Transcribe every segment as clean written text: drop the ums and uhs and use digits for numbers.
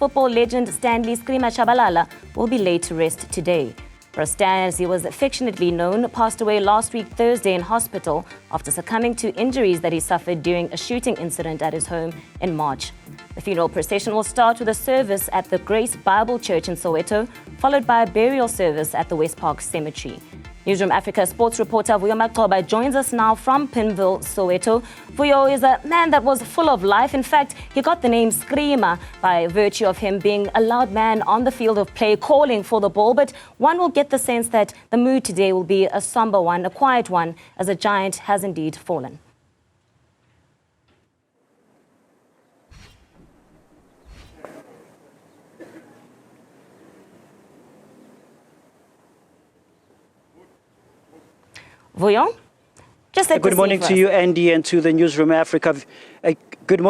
Football legend Stanley Screamer Tshabalala will be laid to rest today. Stan, as he was affectionately known, passed away last week Thursday in hospital after succumbing to injuries that he suffered during a shooting incident at his home in March. The funeral procession will start with a service at the Grace Bible Church in Soweto, followed by a burial service at the Westpark Cemetery. Newzroom Afrika sports reporter Vuyo Macoba joins us now from Pimville, Soweto. Vuyo is a man that was full of life. In fact, he got the name Screamer by virtue of him being a loud man on the field of play, calling for the ball. But one will get the sense that the mood today will be a somber one, a quiet one, as a giant has indeed fallen. Vuyo, good morning to you, Andy, and to the Newzroom Afrika. Good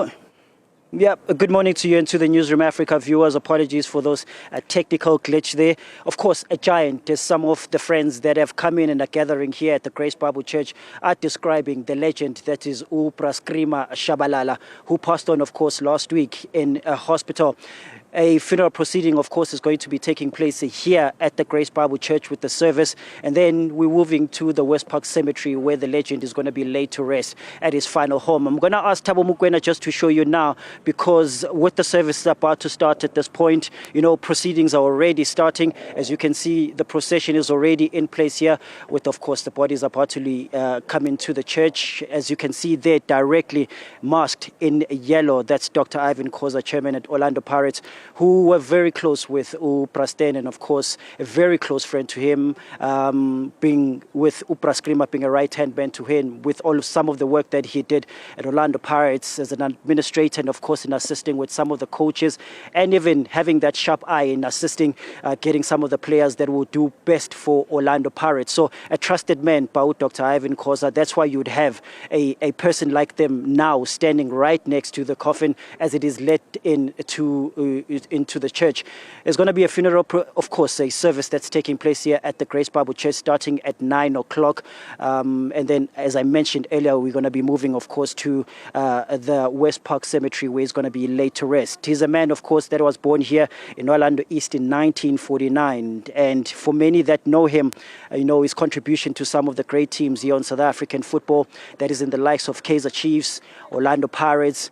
morning to you and to the Newzroom Afrika viewers. Apologies for those technical glitch there. Of course, a giant, as some of the friends that have come in and are gathering here at the Grace Bible Church are describing the legend that is Screamer Tshabalala, who passed on, of course, last week in a hospital. A funeral proceeding, of course, is going to be taking place here at the Grace Bible Church with the service. And then we're moving to the Westpark Cemetery, where the legend is going to be laid to rest at his final home. I'm going to ask Thabo Mokoena just to show you now, because with the service about to start at this point, proceedings are already starting. As you can see, the procession is already in place here, with, of course, the bodies about to come into the church. As you can see there, directly masked in yellow, that's Dr. Ivan Khoza, chairman at Orlando Pirates, who were very close with Stan, and of course a very close friend to him, being with Screamer, being a right-hand man to him, with some of the work that he did at Orlando Pirates as an administrator, and of course in assisting with some of the coaches, and even having that sharp eye in assisting, getting some of the players that will do best for Orlando Pirates. So a trusted man, Dr. Ivan Khoza. That's why you'd have a person like them now standing right next to the coffin as it is led into the church. There's going to be a funeral, of course, a service that's taking place here at the Grace Bible Church starting at 9 o'clock. And then, as I mentioned earlier, we're going to be moving, of course, to the Westpark Cemetery, where he's going to be laid to rest. He's a man, of course, that was born here in Orlando East in 1949. And for many that know him, his contribution to some of the great teams here on South African football, that is in the likes of Kaizer Chiefs, Orlando Pirates,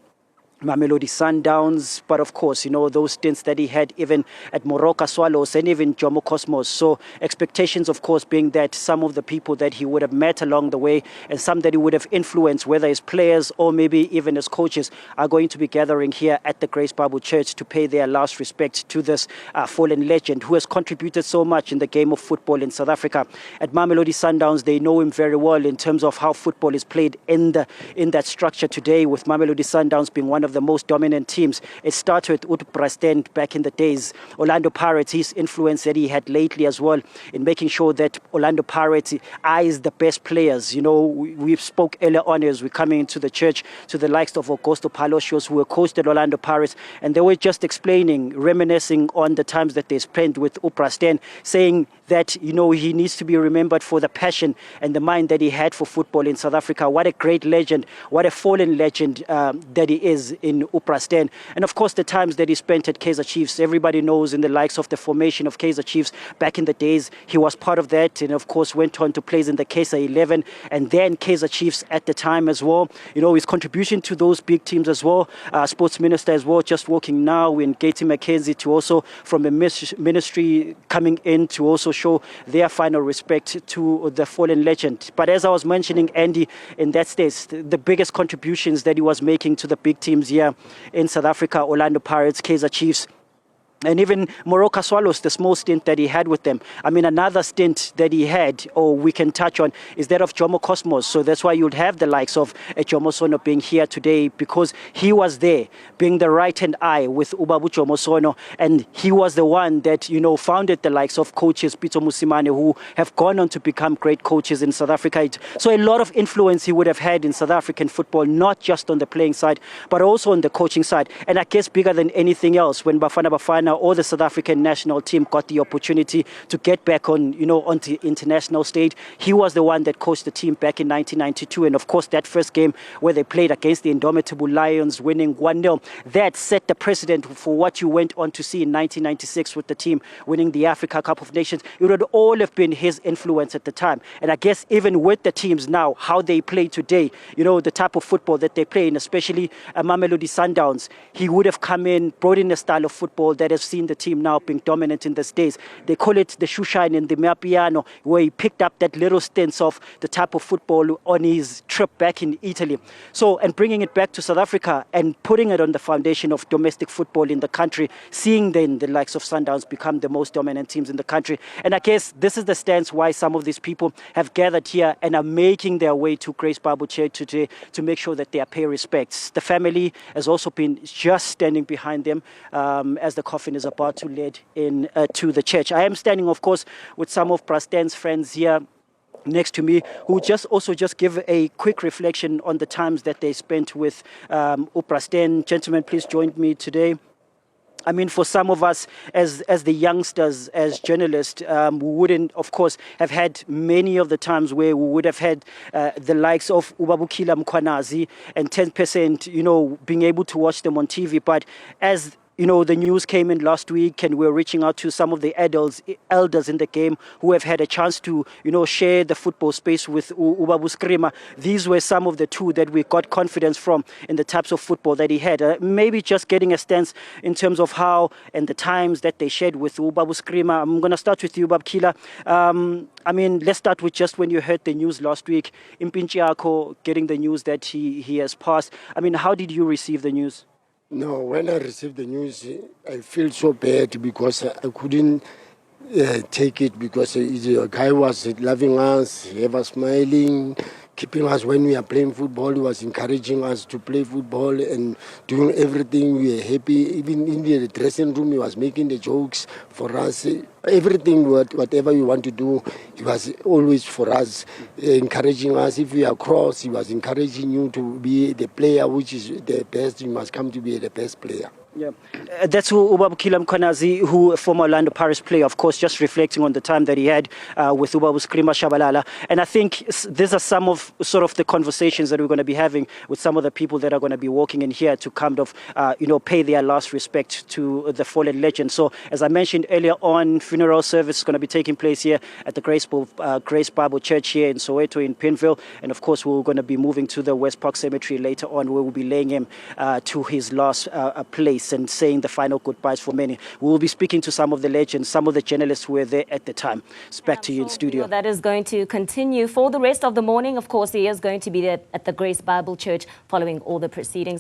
Mamelodi Sundowns, but of course, those stints that he had even at Moroka Swallows and even Jomo Cosmos. So expectations, of course, being that some of the people that he would have met along the way and some that he would have influenced, whether as players or maybe even as coaches, are going to be gathering here at the Grace Bible Church to pay their last respect to this fallen legend who has contributed so much in the game of football in South Africa. At Mamelodi Sundowns, they know him very well in terms of how football is played in that structure today, with Mamelodi Sundowns being one of the most dominant teams. It started with Stan back in the days. Orlando Pirates, his influence that he had lately as well in making sure that Orlando Pirates eyes the best players. We spoke earlier on as we're coming into the church to the likes of Augusto Palocios, who were coached at Orlando Pirates, and they were just explaining, reminiscing on the times that they spent with Stan, saying that, he needs to be remembered for the passion and the mind that he had for football in South Africa. What a great legend, what a fallen legend that he is in Stan. And of course, the times that he spent at Kaizer Chiefs, everybody knows in the likes of the formation of Kaizer Chiefs back in the days, he was part of that, and of course went on to play in the Kaizer 11 and then Kaizer Chiefs at the time as well. His contribution to those big teams as well, sports minister as well, just walking now in Katie McKenzie, to also from the ministry coming in to also show their final respect to the fallen legend. But as I was mentioning, Andy, in that stage, the biggest contributions that he was making to the big teams here in South Africa, Orlando Pirates, Kaizer Chiefs, and even Moroka Swallows, the small stint that he had with them. Another stint that he had, or we can touch on, is that of Jomo Cosmos. So that's why you'd have the likes of Jomo Sono being here today, because he was there, being the right-hand eye with Ubabu Jomo Sono, and he was the one that, founded the likes of coaches, Pito Musimane, who have gone on to become great coaches in South Africa. So a lot of influence he would have had in South African football, not just on the playing side, but also on the coaching side. And I guess bigger than anything else, when Bafana Bafana or the South African national team got the opportunity to get back on, onto the international stage. He was the one that coached the team back in 1992. And of course, that first game where they played against the indomitable Lions, winning 1-0, that set the precedent for what you went on to see in 1996 with the team winning the Africa Cup of Nations. It would all have been his influence at the time. And I guess even with the teams now, how they play today, the type of football that they play, and especially Mamelodi Sundowns, he would have come in, brought in a style of football that has seen the team now being dominant in these days. They call it the shoeshine and the Mapiano, where he picked up that little stints of the type of football on his trip back in Italy. So, and bringing it back to South Africa and putting it on the foundation of domestic football in the country, seeing then the likes of Sundowns become the most dominant teams in the country. And I guess this is the stance why some of these people have gathered here and are making their way to Grace Bible Church today to make sure that they are pay respects. The family has also been just standing behind them as the coffin is about to lead in to the church. I am standing, of course, with some of Stan's friends here next to me, who just give a quick reflection on the times that they spent with Stan. Gentlemen, please join me today. I mean, for some of us as the youngsters, as journalists, we wouldn't, of course, have had many of the times where we would have had the likes of Ubabukila Mkwanazi and 10%, being able to watch them on TV. But as the news came in last week and we're reaching out to some of the elders in the game who have had a chance to, share the football space with Ubabu Screamer. These were some of the two that we got confidence from in the types of football that he had. Maybe just getting a stance in terms of how and the times that they shared with Ubabu Screamer. I'm going to start with you, Babkila. I mean, let's start with just when you heard the news last week, Impinchiako getting the news that he has passed. I mean, how did you receive the news? No, when I received the news, I feel so bad because I couldn't take it because the guy was loving us, he was smiling, keeping us when we are playing football. He was encouraging us to play football and doing everything. We were happy. Even in the dressing room, he was making the jokes for us. Everything, whatever we want to do, he was always for us, encouraging us. If we are cross, he was encouraging you to be the player which is the best. You must come to be the best player. Yeah, that's Ubabukila Mkwanazi, who former Orlando Pirates player, of course, just reflecting on the time that he had with Ubabu Screamer Tshabalala. And I think these are some of sort of the conversations that we're going to be having with some of the people that are going to be walking in here to kind of, pay their last respect to the fallen legend. So, as I mentioned earlier on, funeral service is going to be taking place here at the Grace Bible Church here in Soweto in Pimville. And of course, we're going to be moving to the Westpark Cemetery later on, where we'll be laying him to his last place and saying the final goodbyes for many. We will be speaking to some of the legends, some of the journalists who were there at the time. It's back to you in studio. That is going to continue for the rest of the morning. Of course, he is going to be there at the Grace Bible Church following all the proceedings.